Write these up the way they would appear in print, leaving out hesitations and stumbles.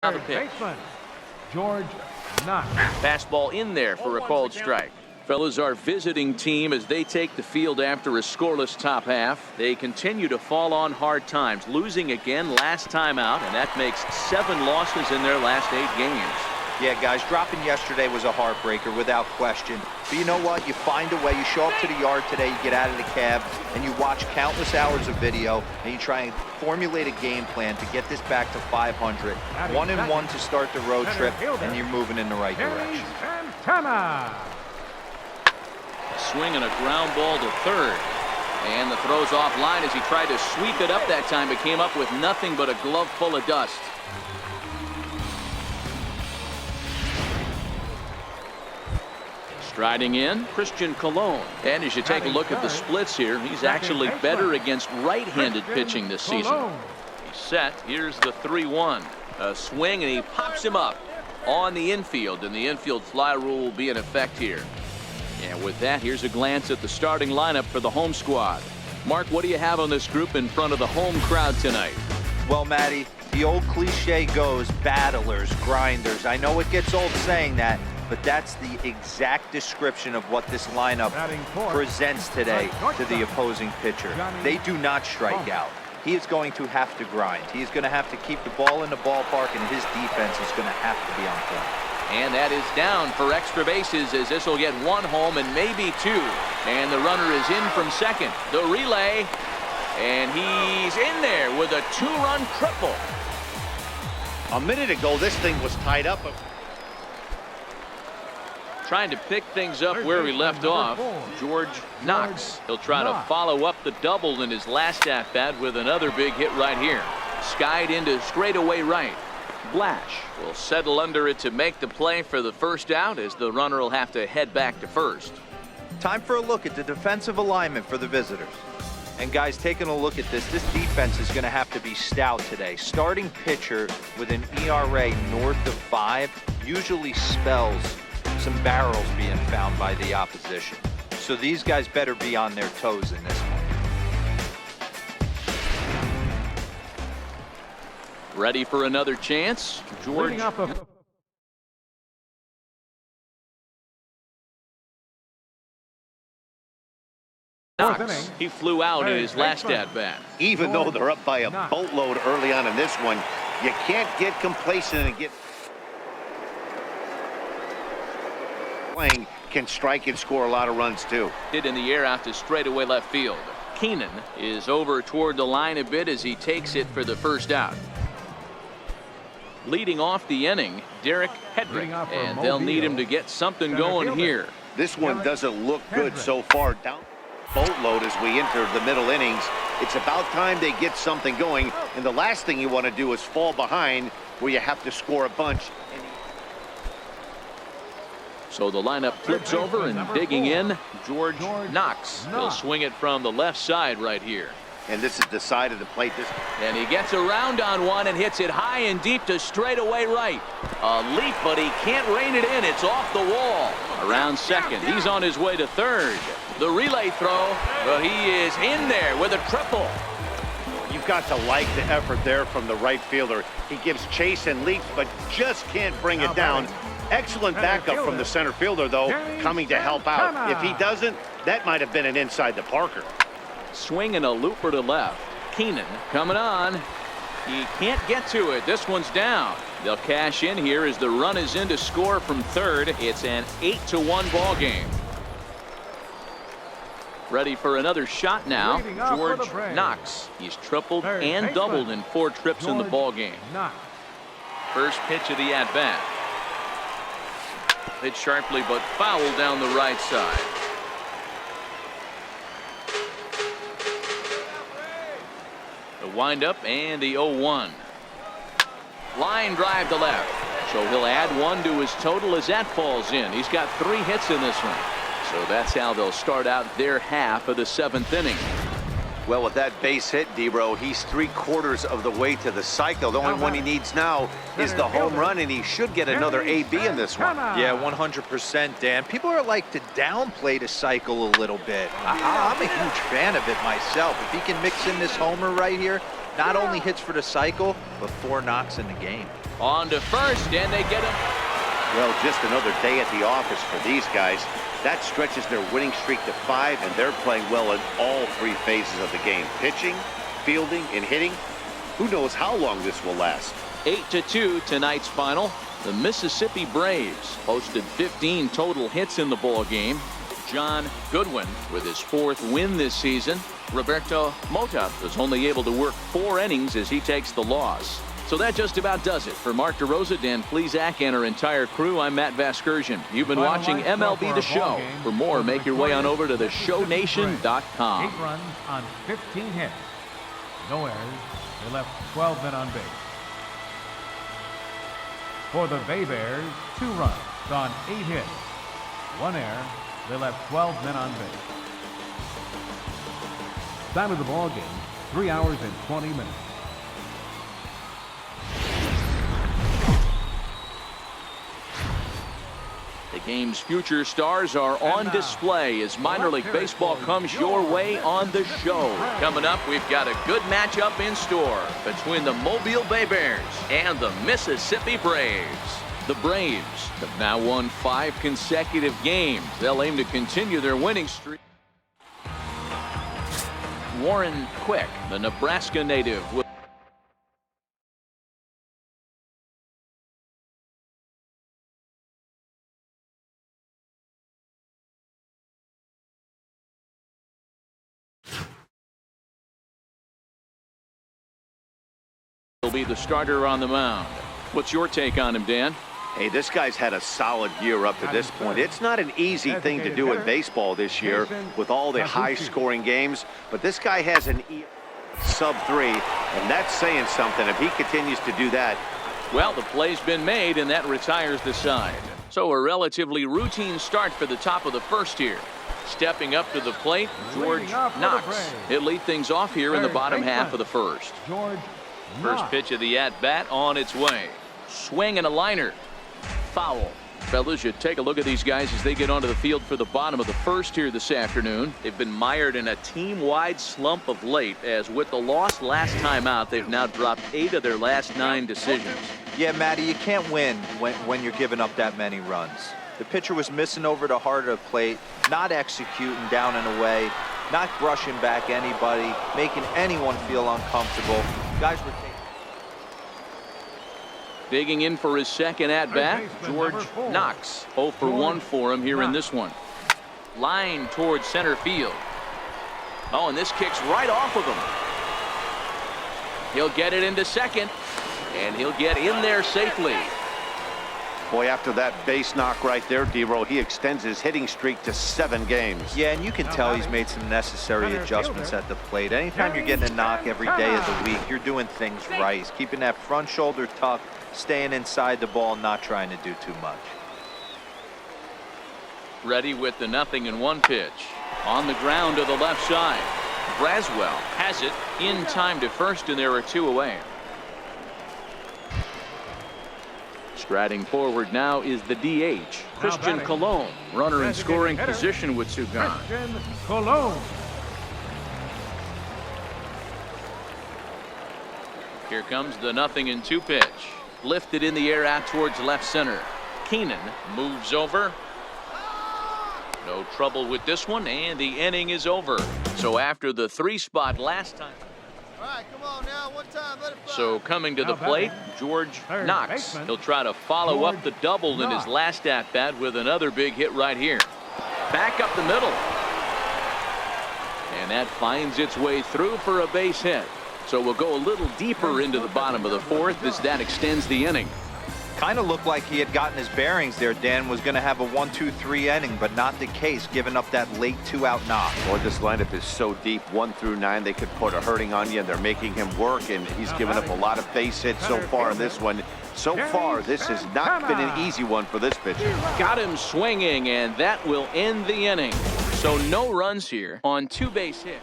On the pitch. George Knox. Fastball in there for a called strike. Fellas, our visiting team, as they take the field after a scoreless top half, they continue to fall on hard times, losing again last time out, and that makes 7 losses in their last 8 games. Yeah, guys, dropping yesterday was a heartbreaker without question. But you know what? You find a way. You show up to the yard today, you get out of the cab, and you watch countless hours of video, and you try and formulate a game plan to get this back to 500. 1-1 to start the road trip, and you're moving in the right direction. Swing and a ground ball to third. And the throw's off line as he tried to sweep it up that time, but came up with nothing but a glove full of dust. Striding in, Christian Colon. And as you take a look at the splits here, he's actually better against right-handed pitching this season. He's set. Here's the 3-1. A swing, and he pops him up on the infield, and the infield fly rule will be in effect here. And with that, here's a glance at the starting lineup for the home squad. Mark, what do you have on this group in front of the home crowd tonight? Well, Matty, the old cliche goes, battlers, grinders. I know it gets old saying that, but that's the exact description of what this lineup presents today to the opposing pitcher. They do not strike out. He is going to have to grind. He's going to have to keep the ball in the ballpark, and his defense is going to have to be on point. And that is down for extra bases, as this will get 1 home and maybe 2. And the runner is in from second. The relay, and he's in there with a 2-run triple. A minute ago, this thing was tied up. Trying to pick things up where we left off, George Knox. He'll try to follow up the double in his last at-bat with another big hit right here. Skied into straightaway right. Blash will settle under it to make the play for the first out, as the runner will have to head back to first. Time for a look at the defensive alignment for the visitors. And guys, taking a look at this defense is going to have to be stout today. Starting pitcher with an ERA north of 5 usually spells some barrels being found by the opposition. So these guys better be on their toes in this one. Ready for another chance, George Knox. He flew out in his last at-bat. Even though they're up by a boatload early on in this one, you can't get complacent and get playing. Can strike and score a lot of runs too. Hit in the air out to straightaway left field. Keenan is over toward the line a bit as he takes it for the first out. Leading off the inning, Derek Hedrick, and they'll need him to get something going here. This one doesn't look good so far. Down boatload as we enter the middle innings. It's about time they get something going, and the last thing you want to do is fall behind where you have to score a bunch. So the lineup flips over, and digging in, George Knox. He'll swing it from the left side right here. And this is the side of the plate. And he gets around on one and hits it high and deep to straightaway right. A leap, but he can't rein it in. It's off the wall. Around second. He's on his way to third. The relay throw, but he is in there with a triple. You've got to like the effort there from the right fielder. He gives chase and leaps, but just can't bring it down. Excellent backup from the center fielder, though, coming to help out. If he doesn't, that might have been an inside the Parker. Swing and a looper to left. Keenan coming on. He can't get to it. This one's down. They'll cash in here as the run is in to score from third. It's an 8-1 ball game. Ready for another shot now, George Knox. He's tripled and doubled in 4 trips in the ball game. First pitch of the at-bat. Hit sharply but foul down the right side. The windup and the 0-1. Line drive to left. So he'll add 1 to his total as that falls in. He's got 3 hits in this one. So that's how they'll start out their half of the 7th inning. Well, with that base hit, Debro, he's 3/4 of the way to the cycle. The only one he needs now is the home run, and he should get another AB in this one. Yeah, 100%, Dan. People are like to downplay the cycle a little bit. I'm a huge fan of it myself. If he can mix in this homer right here, not only hits for the cycle, but 4 knocks in the game. On to first, and they get him. Well, just another day at the office for these guys. That stretches their winning streak to 5, and they're playing well in all 3 phases of the game. Pitching, fielding, and hitting. Who knows how long this will last? 8-2 tonight's final. The Mississippi Braves posted 15 total hits in the ball game. John Goodwin with his 4th win this season. Roberto Mota was only able to work 4 innings as he takes the loss. So that just about does it. For Mark DeRosa, Dan Plesac, and our entire crew, I'm Matt Vasgersian. You've been watching MLB The Show. For more, make your way on over to theshownation.com. 8 runs on 15 hits. No errors. They left 12 men on base. For the Bay Bears, 2 runs on 8 hits. 1 error. They left 12 men on base. Time of the ball game, 3 hours and 20 minutes. The game's future stars are on display as minor league baseball comes your way on the show. Coming up, we've got a good matchup in store between the Mobile Bay Bears and the Mississippi Braves. The Braves have now won 5 consecutive games. They'll aim to continue their winning streak. Warren Quick, the Nebraska native, will be the starter on the mound. What's your take on him, Dan? Hey, this guy's had a solid year up to this point. It's not an easy thing to do in baseball this year with all the high-scoring games, but this guy has an sub-3, and that's saying something if he continues to do that. Well, the play's been made, and that retires the side. So a relatively routine start for the top of the first here. Stepping up to the plate, George Knox. He'll lead things off here in the bottom half of the first. First pitch of the at-bat on its way. Swing and a liner. Foul. Fellas, you take a look at these guys as they get onto the field for the bottom of the first here this afternoon. They've been mired in a team-wide slump of late, as with the loss last time out, they've now dropped 8 of their last 9 decisions. Yeah, Matty, you can't win when you're giving up that many runs. The pitcher was missing over the heart of the plate, not executing down and away, not brushing back anybody, making anyone feel uncomfortable. Guys were taking... Digging in for his second at-bat, George Knox. 0 for 1 for him here in this one. Line towards center field. Oh, and this kicks right off of him. He'll get it into second, and he'll get in there safely. Boy, after that base knock right there, D-Row, he extends his hitting streak to 7 games. Yeah, and you can tell he's made some necessary adjustments at the plate. Anytime you're getting a knock every day of the week, you're doing things right. He's keeping that front shoulder tucked, staying inside the ball, not trying to do too much. Ready with the 0-1 pitch. On the ground to the left side. Braswell has it in time to first, and there are 2 away. Striding forward now is the DH, Christian Colon, runner in scoring position with 2 gone. Christian Colon. Here comes the 0-2 pitch. Lifted in the air out towards left center. Keenan moves over. No trouble with this one, and the inning is over. So after the 3 spot last time. All right, come on now, one time, let it fly. So coming to the plate, George Knox. He'll try to follow up the double in his last at-bat with another big hit right here. Back up the middle. And that finds its way through for a base hit. So we'll go a little deeper into the bottom of the 4th as that extends the inning. Kind of looked like he had gotten his bearings there. Dan was going to have a 1-2-3 inning, but not the case, giving up that late 2-out knock. Boy, this lineup is so deep, 1 through 9, they could put a hurting on you, and they're making him work, and he's given up a lot of base hits so far in this one. So far, this has not been an easy one for this pitcher. Got him swinging, and that will end the inning. So no runs here on 2 base hits.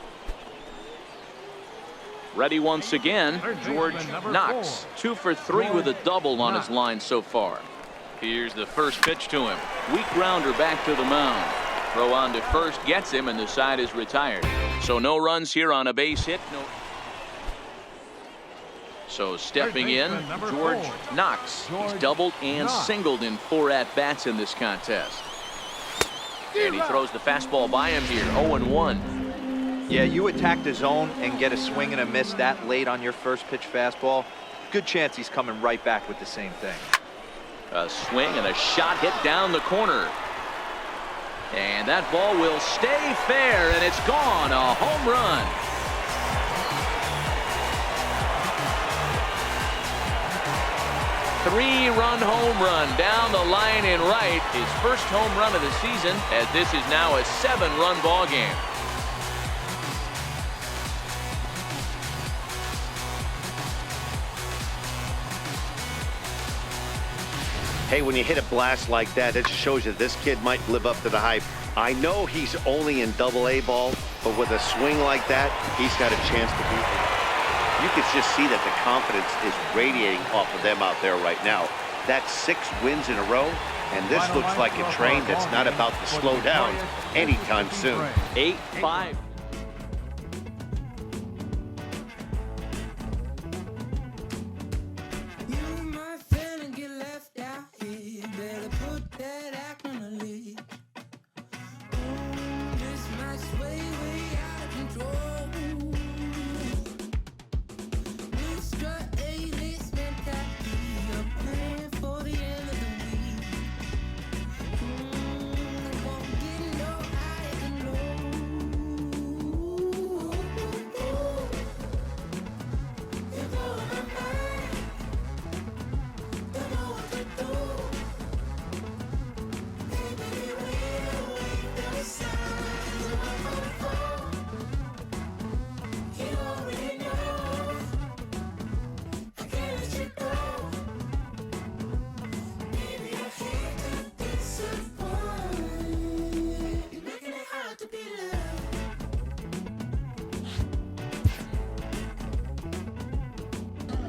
Ready once again, George Knox. 2 for 3 with a double on his line so far. Here's the first pitch to him. Weak grounder back to the mound. Throw on to first gets him, and the side is retired. So no runs here on a base hit. No. So stepping in, number George 4. Knox. He's George doubled and Knox. singled in 4 at-bats in this contest. And he throws the fastball by him here, 0-1. Yeah, you attack the zone and get a swing and a miss that late on your first pitch fastball. Good chance he's coming right back with the same thing. A swing and a shot hit down the corner. And that ball will stay fair, and it's gone. A home run. Three-run home run down the line in right. His first home run of the season, as this is now a 7-run ball game. Hey, when you hit a blast like that, it just shows you this kid might live up to the hype. I know he's only in Double-A ball, but with a swing like that, he's got a chance to beat him. You can just see that the confidence is radiating off of them out there right now. That's 6 wins in a row, and this looks like a train that's not about to slow down anytime soon. 8-5.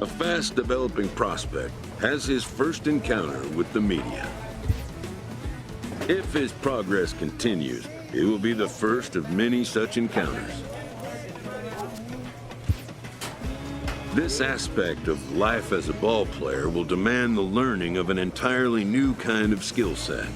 A fast-developing prospect has his first encounter with the media. If his progress continues, it will be the first of many such encounters. This aspect of life as a ball player will demand the learning of an entirely new kind of skill set.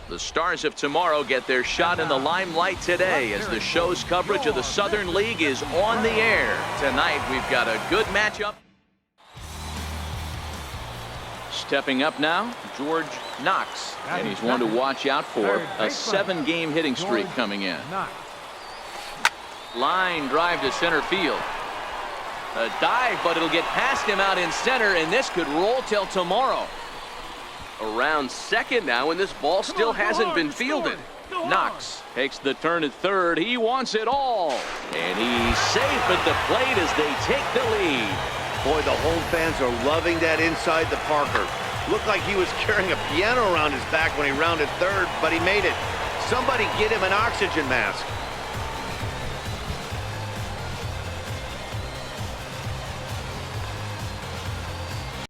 The Stars of tomorrow get their shot in the limelight today as the show's coverage of the Southern League is on the air. Tonight we've got a good matchup. Stepping up now, George Knox, and he's one to watch out for. A 7-game hitting streak coming in. Line drive to center field. A dive, but it'll get past him out in center, and this could roll till tomorrow. Around second now, and this ball still hasn't been fielded. Knox takes the turn at third. He wants it all. And he's safe at the plate as they take the lead. Boy, the home fans are loving that inside the Parker. Looked like he was carrying a piano around his back when he rounded third, but he made it. Somebody get him an oxygen mask.